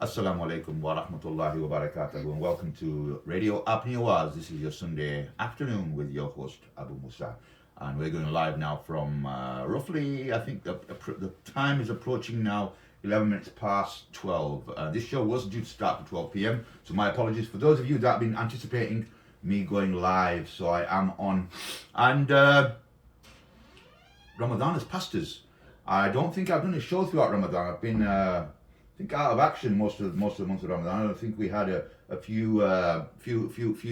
Asalam alaikum wa rahmatullahi wa barakatuh, and welcome to Radio Apniawaz. This is your Sunday afternoon with your host Abu Musa, and we're going live now from roughly, I think the time is approaching now 11 minutes past 12. This show was due to start at 12 p.m, so my apologies for those of you that have been anticipating me going live. So I am on, and Ramadan has passed us. I don't think I've done a show throughout Ramadan. I've been I think out of action most of the month of Ramadan. I think we had a few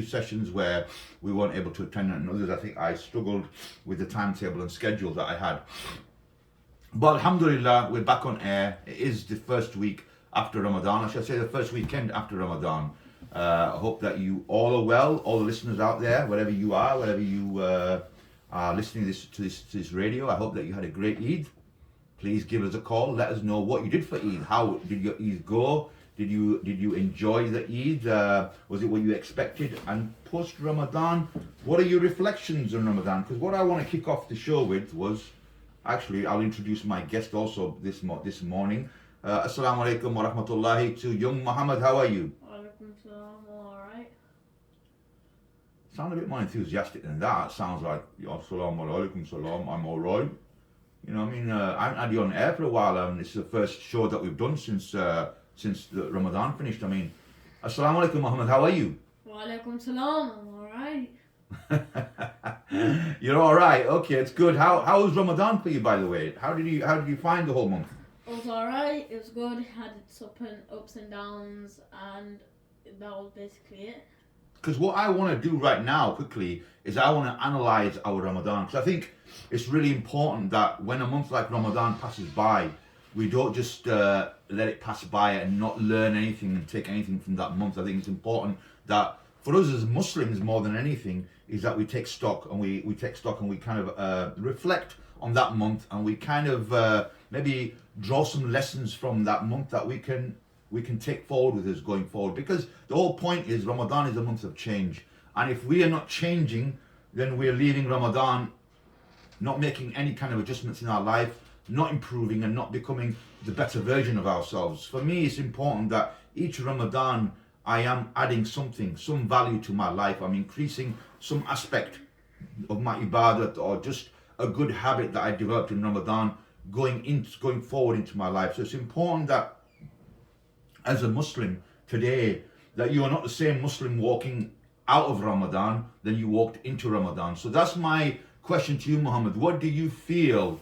sessions where we weren't able to attend, and others I think I struggled with the timetable and schedule that I had. But alhamdulillah, we're back on air. It is the first week after Ramadan. I should say the first weekend after Ramadan. I hope that you all are well, all the listeners out there, wherever you are, wherever you are listening to this radio. I hope that you had a great Eid. Please give us a call. Let us know what you did for Eid. How did your Eid go? Did you enjoy the Eid? Was it what you expected? And post Ramadan, what are your reflections on Ramadan? Because what I want to kick off the show with was, actually, I'll introduce my guest also this morning. Assalamu alaikum wa rahmatullahi to young Muhammad. How are you? Alaikum salam, alright. Sound a bit more enthusiastic than that. Sounds like Assalamu alaikum salam. I'm alright. You know, I mean, I haven't had you on air for a while, and it's the first show that we've done since the Ramadan finished. I mean, Assalamu alaikum, Muhammad. How are you? Wa alaikum salam, I'm alright. You're all right. Okay, it's good. How was Ramadan for you, by the way? How did you find the whole month? It was alright, it was good, had its ups and downs, and that was basically it. Because what I want to do right now, quickly, is I want to analyze our Ramadan. Because I think it's really important that when a month like Ramadan passes by, we don't just let it pass by and not learn anything and take anything from that month. I think it's important that for us as Muslims, more than anything, is that we take stock and we kind of reflect on that month, and we kind of maybe draw some lessons from that month that we can take forward with us going forward. Because the whole point is Ramadan is a month of change, and if we are not changing, then we're leaving Ramadan not making any kind of adjustments in our life, not improving and not becoming the better version of ourselves. For me, it's important that each Ramadan I am adding something, some value to my life. I'm increasing some aspect of my ibadat, or just a good habit that I developed in Ramadan going forward into my life. So it's important that as a Muslim today, that you are not the same Muslim walking out of Ramadan than you walked into Ramadan. So that's my question to you, Muhammad. What do you feel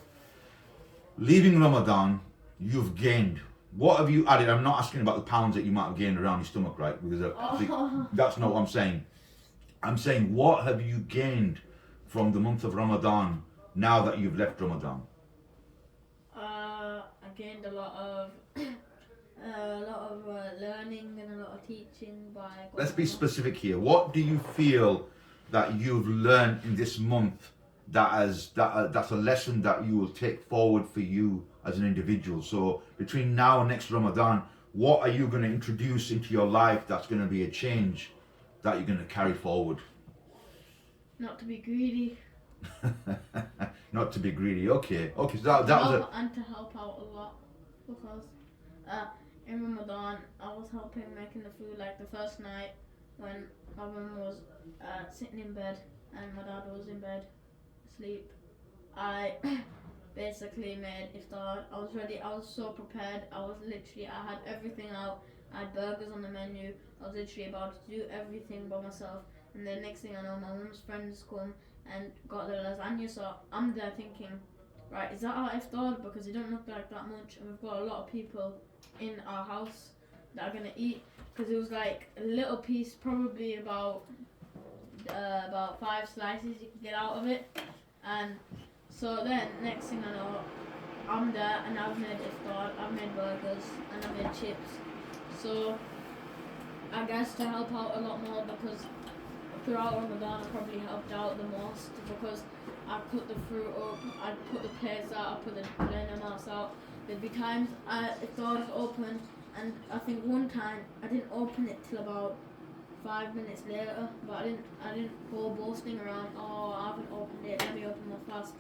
leaving Ramadan you've gained? What have you added? I'm not asking about the pounds that you might have gained around your stomach, right? Because that's not what I'm saying. I'm saying, what have you gained from the month of Ramadan now that you've left Ramadan? I gained a lot of learning and a lot of teaching by. Let's be specific here. What do you feel that you've learned in this month that's a lesson that you will take forward for you as an individual? So between now and next Ramadan, what are you going to introduce into your life that's going to be a change that you're going to carry forward? Not to be greedy. Not to be greedy. Okay. So that was and to help out a lot, because in Ramadan I was helping making the food. Like the first night when my mum was sitting in bed and my dad was in bed asleep, I basically made iftar. I was ready. I was so prepared. I had everything out. I had burgers on the menu. I was literally about to do everything by myself. And then next thing I know, my mum's friends come and got the lasagna. So I'm there thinking, right, is that our iftar? Because it don't look like that much, and we've got a lot of people in our house that are gonna eat. Because it was like a little piece, probably about 5 slices you can get out of it. And so then next thing I know, I'm there and I've made iftar, I've made burgers and I've made chips. So I guess to help out a lot more, because throughout Ramadan I probably helped out the most, because I put the fruit up, I put the plates out, I put the bananas out. There'd be times iftar was open, and I think one time I didn't open it till about 5 minutes later, but I didn't go boasting around, oh, I haven't opened it, let me open my fast.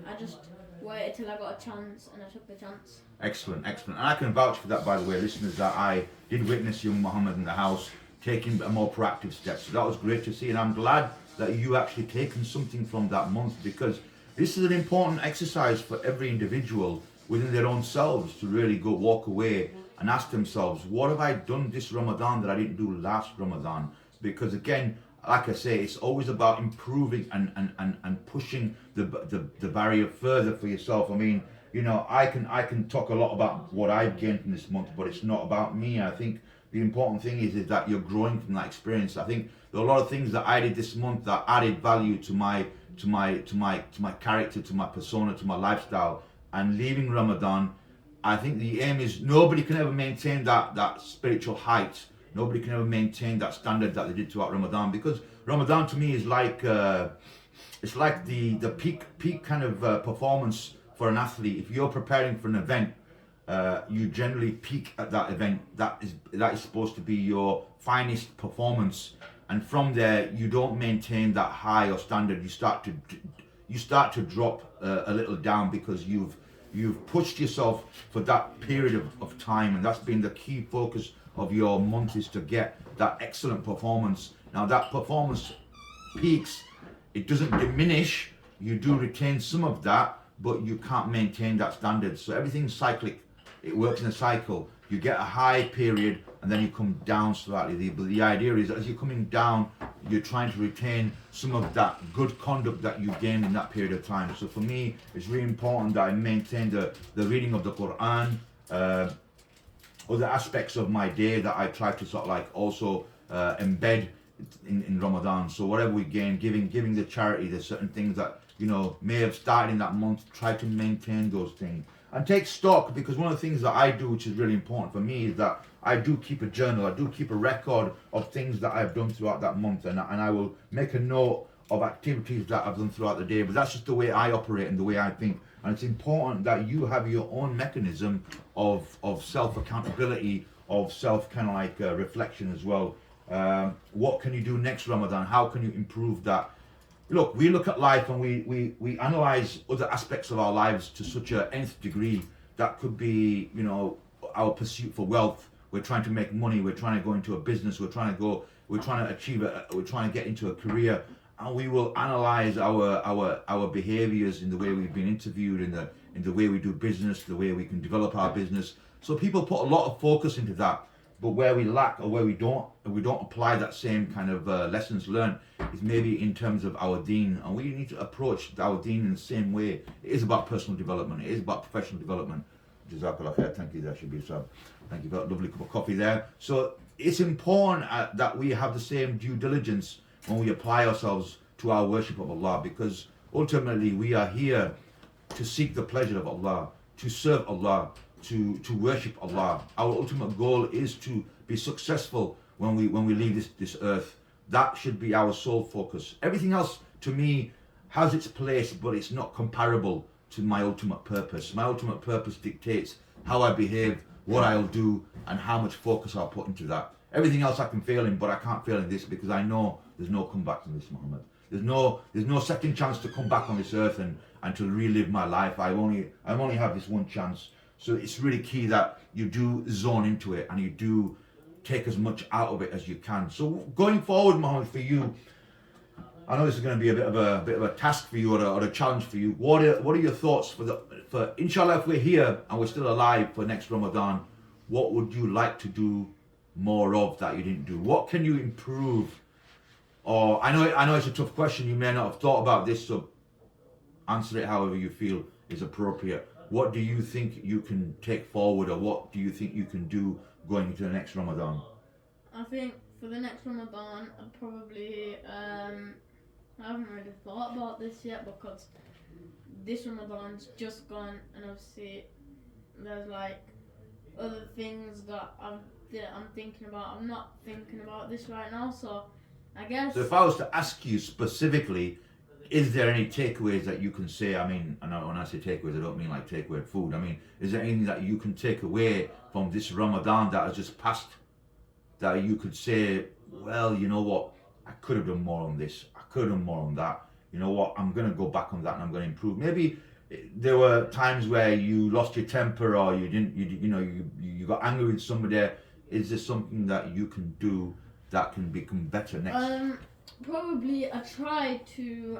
I just waited till I got a chance and I took the chance. Excellent, excellent. And I can vouch for that, by the way, listeners, that I did witness young Muhammad in the house taking a more proactive steps. So that was great to see, and I'm glad that you actually taken something from that month, because this is an important exercise for every individual within their own selves to really go walk away and ask themselves, what have I done this Ramadan that I didn't do last Ramadan? Because again, like I say, it's always about improving and pushing the barrier further for yourself. I mean, you know, I can talk a lot about what I've gained from this month, but it's not about me. I think the important thing is that you're growing from that experience. I think there are a lot of things that I did this month that added value to my character, to my persona, to my lifestyle. And leaving Ramadan, I think the aim is nobody can ever maintain that spiritual height. Nobody can ever maintain that standard that they did throughout Ramadan, because Ramadan to me is like it's like the peak kind of performance for an athlete. If you're preparing for an event, you generally peak at that event. That is supposed to be your finest performance, and from there you don't maintain that high or standard. You start to drop a little down, because you've pushed yourself for that period of time, and that's been the key focus of your month, is to get that excellent performance. Now that performance peaks, it doesn't diminish, you do retain some of that, but you can't maintain that standard. So everything's cyclic, it works in a cycle. You get a high period and then you come down slightly. But the idea is, as you're coming down, you're trying to retain some of that good conduct that you gained in that period of time. So for me, it's really important that I maintain the reading of the Quran, other aspects of my day that I try to sort of like also embed in Ramadan. So whatever we gain, giving the charity, there's certain things that, you know, may have started in that month, try to maintain those things. And take stock, because one of the things that I do, which is really important for me, is that I do keep a journal. I do keep a record of things that I've done throughout that month, and I will make a note of activities that I've done throughout the day. But that's just the way I operate and the way I think. And it's important that you have your own mechanism of self-accountability, of self kind of like reflection as well. What can you do next Ramadan? How can you improve that? Look, we look at life and we analyze other aspects of our lives to such a nth degree. That could be, you know, our pursuit for wealth. We're trying to make money. We're trying to go into a business. We're trying to achieve we're trying to get into a career, and we will analyze our behaviors in the way we've been interviewed, in the way we do business, the way we can develop our business. So people put a lot of focus into that. But where we lack, or where we don't apply that same kind of lessons learned, is maybe in terms of our deen. And we need to approach our deen in the same way. It is about personal development. It is about professional development. Jazakallah khair. Thank you, there should be some. Thank you for that lovely cup of coffee there. So it's important that we have the same due diligence when we apply ourselves to our worship of Allah, because ultimately we are here to seek the pleasure of Allah, to serve Allah, to worship Allah. Our ultimate goal is to be successful when we leave this earth. That should be our sole focus. Everything else, to me, has its place, but it's not comparable to my ultimate purpose. My ultimate purpose dictates how I behave, what I'll do, and how much focus I'll put into that. Everything else I can fail in, but I can't fail in this, because I know there's no comeback from this, Muhammad. There's no second chance to come back on this earth and to relive my life. I only have this one chance. So it's really key that you do zone into it and you do take as much out of it as you can. So going forward, Mohammed, for you, I know this is going to be a bit of a task for you, or a challenge for you. What are your thoughts for inshallah, if we're here and we're still alive for next Ramadan, what would you like to do more of that you didn't do? What can you improve? Or I know it's a tough question. You may not have thought about this, so answer it however you feel is appropriate. What do you think you can take forward, or what do you think you can do going into the next Ramadan? I think for the next Ramadan, I'd probably, I haven't really thought about this yet, because this Ramadan's just gone, and obviously there's like other things that I'm thinking about. I'm not thinking about this right now, so I guess. So if I was to ask you specifically, is there any takeaways that you can say? I mean, when I say takeaways, I don't mean like takeaway food. I mean, is there anything that you can take away from this Ramadan that has just passed, that you could say, well, you know what, I could have done more on this, I could have done more on that. you know what, I'm going to go back on that and I'm going to improve. Maybe there were times where you lost your temper or you didn't, you got angry with somebody. Is there something that you can do that can become better next? Probably I try to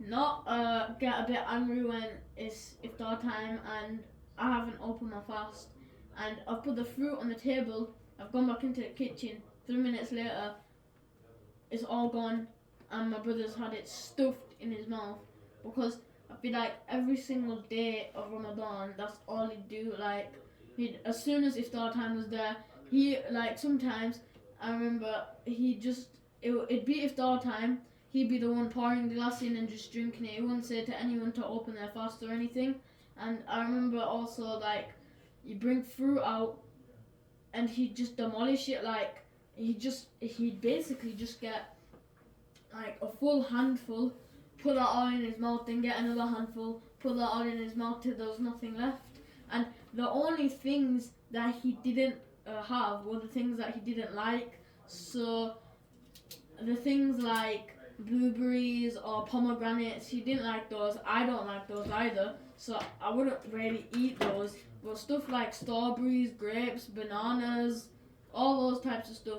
not get a bit angry when it's iftar time and I haven't opened my fast and I've put the fruit on the table. I've gone back into the kitchen. 3 minutes later, it's all gone, and my brother's had it stuffed in his mouth. Because I feel like every single day of Ramadan, that's all he'd do. Like, as soon as iftar time was there, he like sometimes I remember it'd be iftar time. He'd be the one pouring the glass in and just drinking it. He wouldn't say to anyone to open their fast or anything. And I remember also like you bring fruit out, and he'd just demolish it. Like he'd basically just get like a full handful, put that all in his mouth, then get another handful, put that all in his mouth till there was nothing left. And the only things that he didn't have were the things that he didn't like. So the things like blueberries or pomegranates, he didn't like those. I don't like those either, so I wouldn't really eat those. But stuff like strawberries, grapes, bananas, all those types of stuff,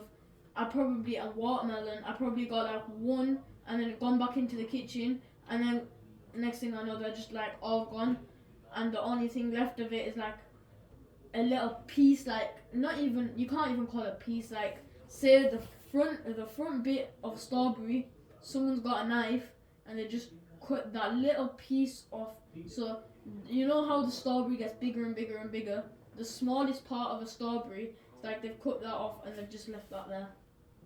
and watermelon, I probably got like one and then gone back into the kitchen, and then next thing I know they're just like all gone, and the only thing left of it is like a little piece, like not even, you can't even call it a piece, like say the front bit of strawberry, someone's got a knife and they just cut that little piece off. So you know how the strawberry gets bigger and bigger and bigger? The smallest part of a strawberry, it's like they've cut that off and they've just left that there.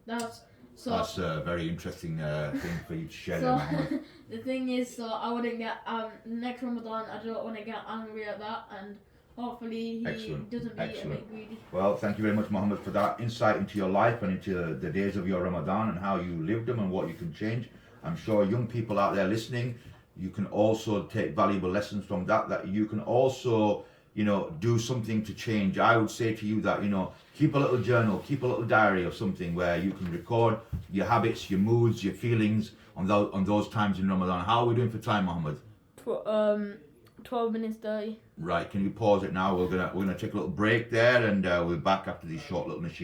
That's a very interesting thing for you to share. So the thing is, so I wouldn't get next Ramadan. I don't want to get angry at that, and hopefully he doesn't be a bit greedy. Well, thank you very much, Mohammed, for that insight into your life and into the days of your Ramadan and how you lived them and what you can change. I'm sure young people out there listening, you can also take valuable lessons from that you can also, do something to change. I would say to you that, keep a little journal, keep a little diary or something where you can record your habits, your moods, your feelings on those times in Ramadan. How are we doing for time, Mohammed? 12 minutes 30. Right, can you pause it now? We're gonna take a little break there, and we're back after these short little machines.